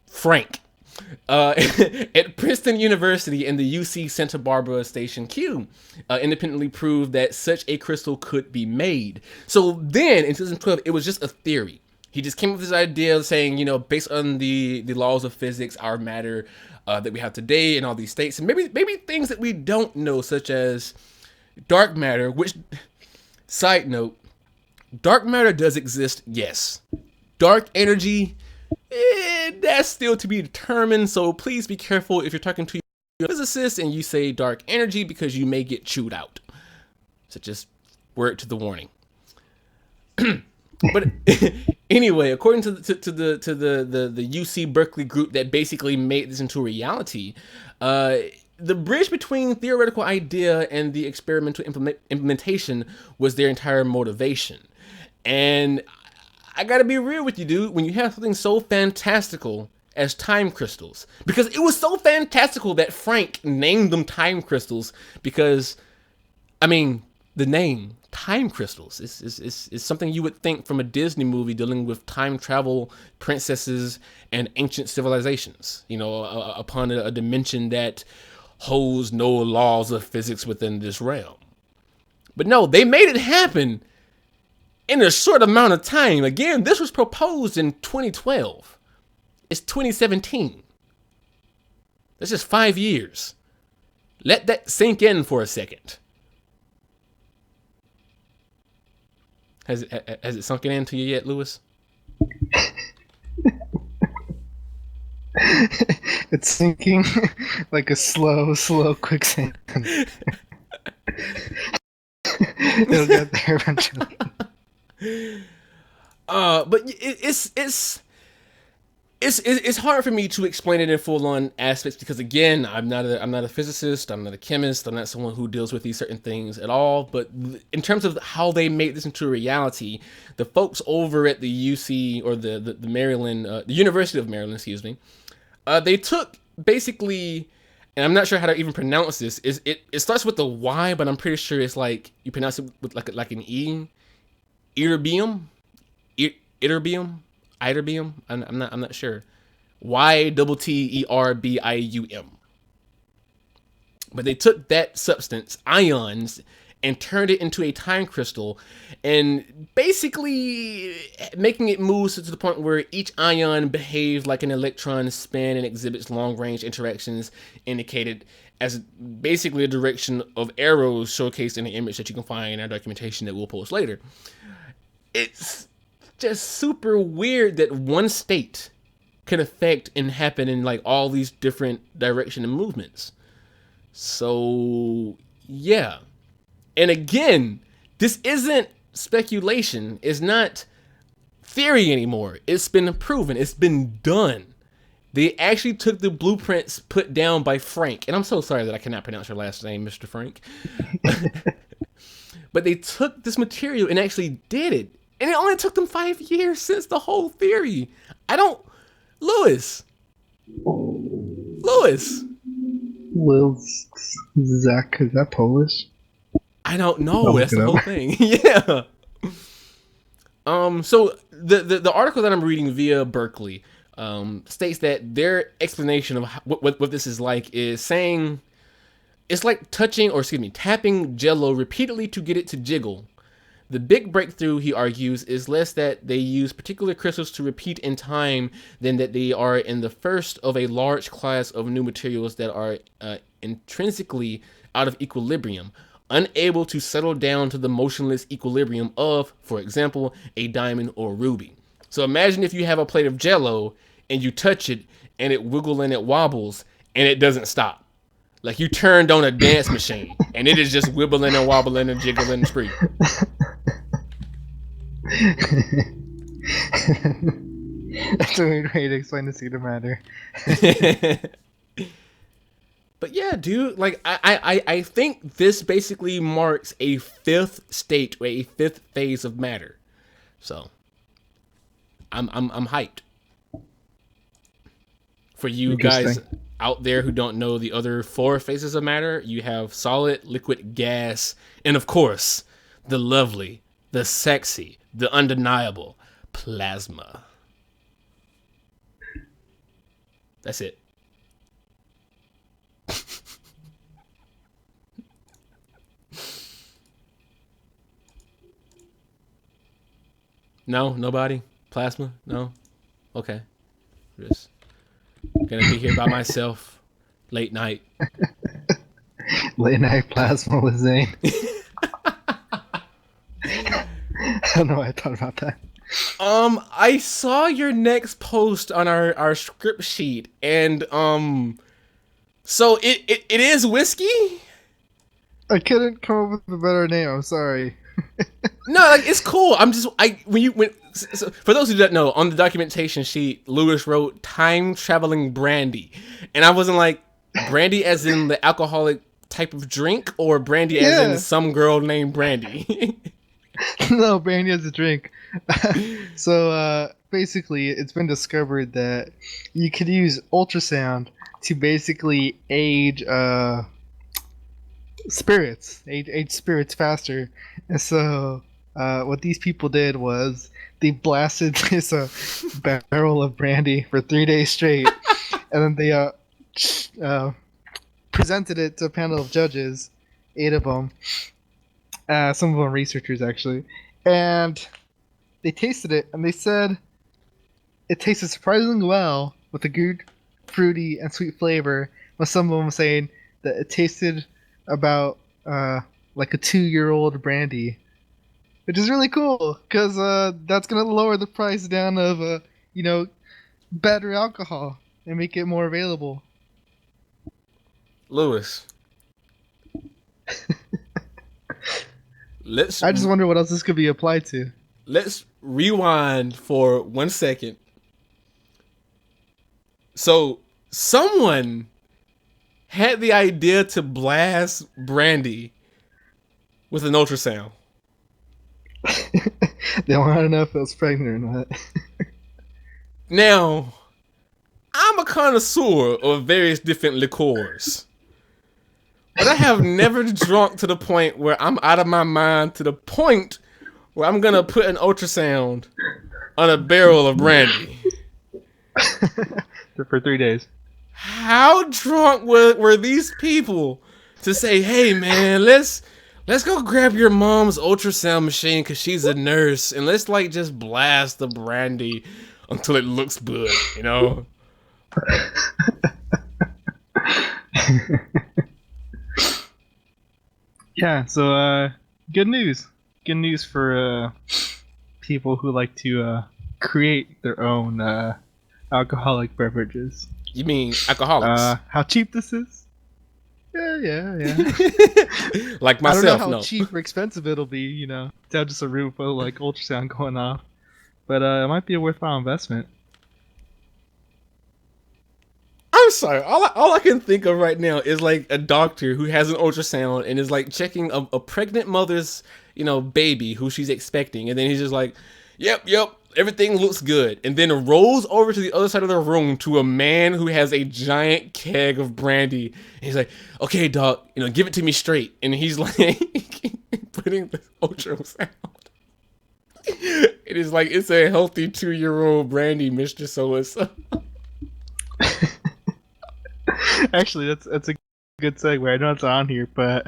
Speaker 2: Frank, at Princeton University and the UC Santa Barbara Station Q, independently proved that such a crystal could be made. So then, in 2012, it was just a theory. He just came up with this idea saying, based on the laws of physics, our matter that we have today and all these states, and maybe things that we don't know, such as dark matter, which, side note, dark matter does exist, yes. Dark energy, that's still to be determined, so please be careful if you're talking to your physicist and you say dark energy because you may get chewed out. So just word to the warning. But anyway, according to the UC Berkeley group that basically made this into a reality, the bridge between theoretical idea and the experimental implementation was their entire motivation. And I gotta be real with you, dude, when you have something so fantastical as time crystals, because it was so fantastical that Frank named them time crystals because, I mean, the name time crystals is something you would think from a Disney movie dealing with time travel, princesses, and ancient civilizations, upon a dimension that holds no laws of physics within this realm. But no, they made it happen in a short amount of time. Again, this was proposed in 2012. It's 2017. That's just 5 years. Let that sink in for a second. Has it sunken into you yet, Lewis?
Speaker 3: It's sinking like a slow quicksand. It'll get there eventually.
Speaker 2: But it's hard for me to explain it in full on aspects because again, I'm not a physicist, I'm not a chemist, I'm not someone who deals with these certain things at all. But in terms of how they made this into a reality, the folks over at the UC or the Maryland, the University of Maryland, excuse me, they took basically, and I'm not sure how to even pronounce this. Is it starts with the Y, but I'm pretty sure it's like you pronounce it with like an E, Iterbium, Iterbium, Iterbium. I'm not sure. YTTERBIUM. But they took that substance, ions, and turned it into a time crystal, and basically making it move to the point where each ion behaves like an electron spin and exhibits long-range interactions indicated as basically a direction of arrows showcased in the image that you can find in our documentation that we'll post later. It's just super weird that one state can affect and happen in like all these different direction and movements. So yeah. And again, this isn't speculation. It's not theory anymore. It's been proven. It's been done. They actually took the blueprints put down by Frank. And I'm so sorry that I cannot pronounce your last name, Mr. Frank. But they took this material and actually did it. And it only took them 5 years since the whole theory. Lewis.
Speaker 3: Lil Zach, is that Polish?
Speaker 2: I don't know. That's the whole thing. Yeah. So the article that I'm reading via Berkeley states that their explanation of what this is like is saying it's like tapping Jello repeatedly to get it to jiggle. The big breakthrough, he argues, is less that they use particular crystals to repeat in time than that they are in the first of a large class of new materials that are intrinsically out of equilibrium, unable to settle down to the motionless equilibrium of, for example, a diamond or ruby. So imagine if you have a plate of Jello and you touch it and it wiggles and it wobbles and it doesn't stop. Like you turned on a dance machine and it is just wibbling and wobbling and jiggling and spree.
Speaker 3: That's a weird way to explain the pseudo matter.
Speaker 2: But yeah, dude, like I think this basically marks a fifth state or a fifth phase of matter. So I'm hyped. For you guys out there who don't know the other four phases of matter, you have solid, liquid, gas, and of course, the lovely, the sexy, the undeniable plasma. That's it. No, nobody? Plasma? No? Okay. Just gonna be here by myself. Late night.
Speaker 3: Late night plasma with Zane. I don't know why I thought about that.
Speaker 2: I saw your next post on our script sheet, and so it is whiskey?
Speaker 3: I couldn't come up with a better name, I'm sorry.
Speaker 2: No, like it's cool. So for those who don't know, on the documentation sheet, Lewis wrote time traveling brandy, and I wasn't like brandy as in the alcoholic type of drink, or brandy as in some girl named Brandy.
Speaker 3: No, brandy as a drink. So basically, it's been discovered that you could use ultrasound to basically age spirits faster. And so what these people did was they blasted this barrel of brandy for 3 days straight, and then they presented it to a panel of judges, 8 of them, some of them researchers actually, and they tasted it and they said it tasted surprisingly well with a good fruity and sweet flavor, with some of them saying that it tasted about like a 2-year-old brandy, which is really cool because that's gonna lower the price down of better alcohol and make it more available.
Speaker 2: Lewis, I
Speaker 3: just wonder what else this could be applied to.
Speaker 2: Let's rewind for 1 second. So someone had the idea to blast Brandy with an ultrasound.
Speaker 3: They wanted to know if it was pregnant or not.
Speaker 2: Now, I'm a connoisseur of various different liqueurs, but I have never drunk to the point where I'm out of my mind to the point where I'm gonna put an ultrasound on a barrel of brandy.
Speaker 3: For 3 days.
Speaker 2: How drunk were these people to say, "Hey man, let's go grab your mom's ultrasound machine because she's a nurse, and let's like just blast the brandy until it looks good," you know?
Speaker 3: Yeah, so good news. Good news for people who like to create their own alcoholic beverages.
Speaker 2: You mean alcoholics?
Speaker 3: How cheap this is? Yeah.
Speaker 2: Like
Speaker 3: I don't
Speaker 2: myself,
Speaker 3: know how
Speaker 2: no.
Speaker 3: cheap or expensive it'll be, you know, to have just a room full of like ultrasound going off. But it might be a worthwhile investment.
Speaker 2: I'm sorry. All I can think of right now is like a doctor who has an ultrasound and is like checking a pregnant mother's, baby who she's expecting, and then he's just like, "Yep, everything looks good," and then rolls over to the other side of the room to a man who has a giant keg of brandy. And he's like, "Okay, doc, give it to me straight," and he's like putting the ultrasound. It is like it's a healthy 2-year-old brandy, Mr. So-and-so.
Speaker 3: Actually, that's a good segue. I know it's on here, but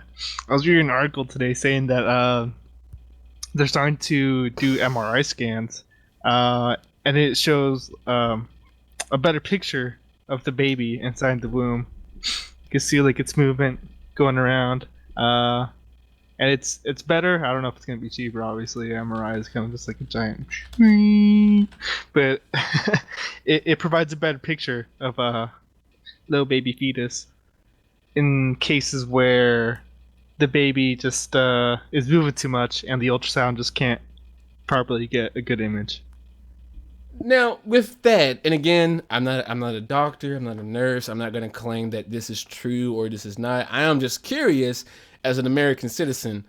Speaker 3: I was reading an article today saying that they're starting to do MRI scans, and it shows a better picture of the baby inside the womb. You can see like its movement going around, and it's better. I don't know if it's gonna be cheaper. Obviously, MRI is kind of just like a giant, but it provides a better picture of little baby fetus in cases where the baby just is moving too much and the ultrasound just can't properly get a good image.
Speaker 2: Now, with that, and again, I'm not a doctor, I'm not a nurse, I'm not going to claim that this is true or this is not. I am just curious as an American citizen.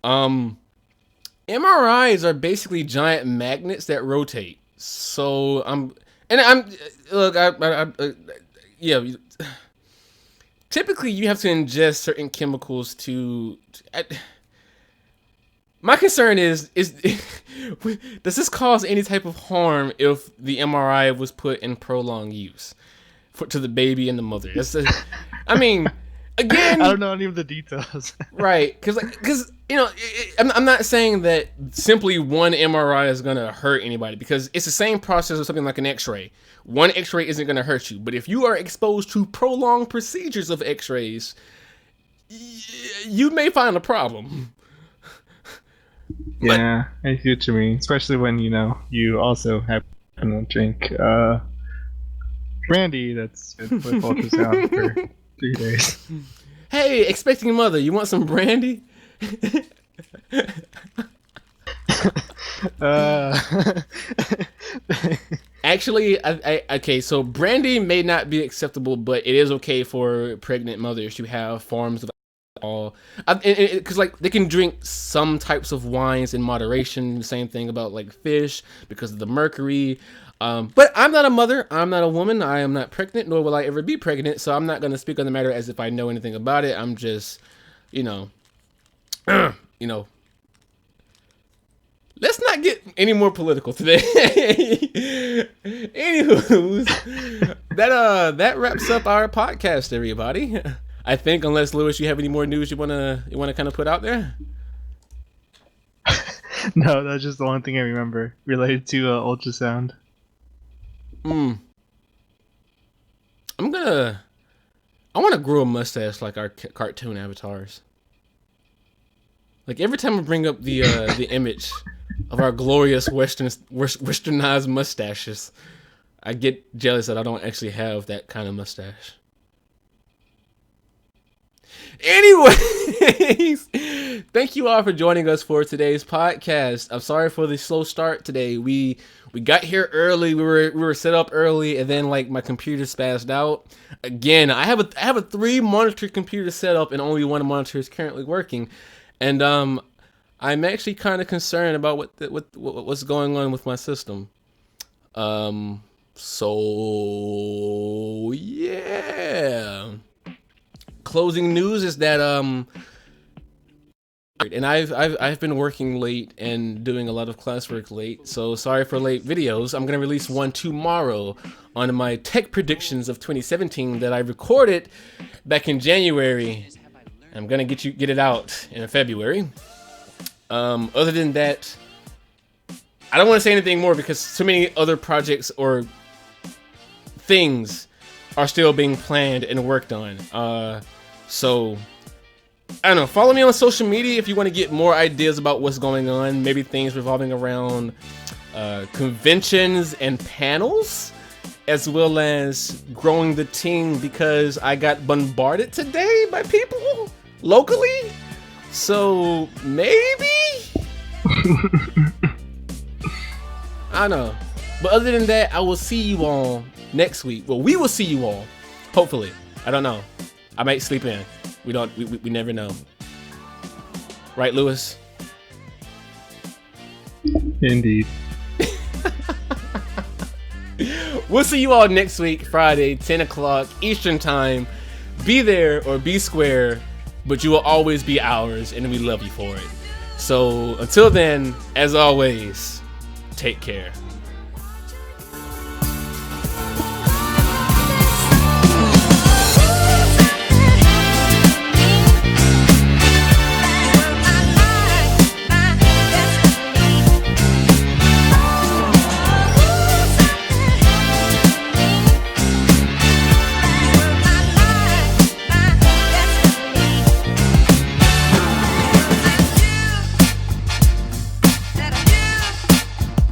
Speaker 2: MRIs are basically giant magnets that rotate. So typically you have to ingest certain chemicals my concern is does this cause any type of harm if the MRI was put in prolonged use to the baby and the mother? Again,
Speaker 3: I don't know any of the details.
Speaker 2: Right, because I'm not saying that simply one MRI is gonna hurt anybody, because it's the same process of something like an X-ray. One X-ray isn't gonna hurt you, but if you are exposed to prolonged procedures of X-rays, you may find a problem.
Speaker 3: Yeah, I see what you mean. Especially when you also happen to drink brandy that's with ultrasound for 3 days.
Speaker 2: Hey, expecting mother, you want some brandy? Actually, okay, so brandy may not be acceptable, but it is okay for pregnant mothers to have forms of alcohol. Because they can drink some types of wines in moderation. Same thing about like fish because of the mercury. But I'm not a mother. I'm not a woman. I am not pregnant, nor will I ever be pregnant. So I'm not going to speak on the matter as if I know anything about it. I'm just, let's not get any more political today. Anywho, that wraps up our podcast, everybody. I think, unless Lewis, you have any more news you wanna kind of put out there?
Speaker 3: No, that's just the one thing I remember related to ultrasound.
Speaker 2: I want to grow a mustache like our cartoon avatars. Like every time I bring up the image of our glorious westernized mustaches, I get jealous that I don't actually have that kind of mustache. Anyways, thank you all for joining us for today's podcast. I'm sorry for the slow start today. We got here early. We were set up early, and then like my computer spazzed out. Again, I have a 3-monitor computer set up, and only one monitor is currently working. And I'm actually kind of concerned about what's going on with my system. So yeah. Closing news is that and I've been working late and doing a lot of classwork late, so sorry for late videos. I'm gonna release one tomorrow on my tech predictions of 2017 that I recorded back in January. I'm gonna get it out in February. Other than that, I don't want to say anything more because so many other projects or things are still being planned and worked on. So, I don't know, follow me on social media if you want to get more ideas about what's going on. Maybe things revolving around conventions and panels, as well as growing the team, because I got bombarded today by people locally. So, maybe? I don't know. But other than that, I will see you all next week. Well, we will see you all, hopefully. I don't know. I might sleep in. We never know. Right, Lewis?
Speaker 3: Indeed.
Speaker 2: We'll see you all next week, Friday, 10 o'clock Eastern Time. Be there or be square, but you will always be ours, and we love you for it. So, until then, as always, take care.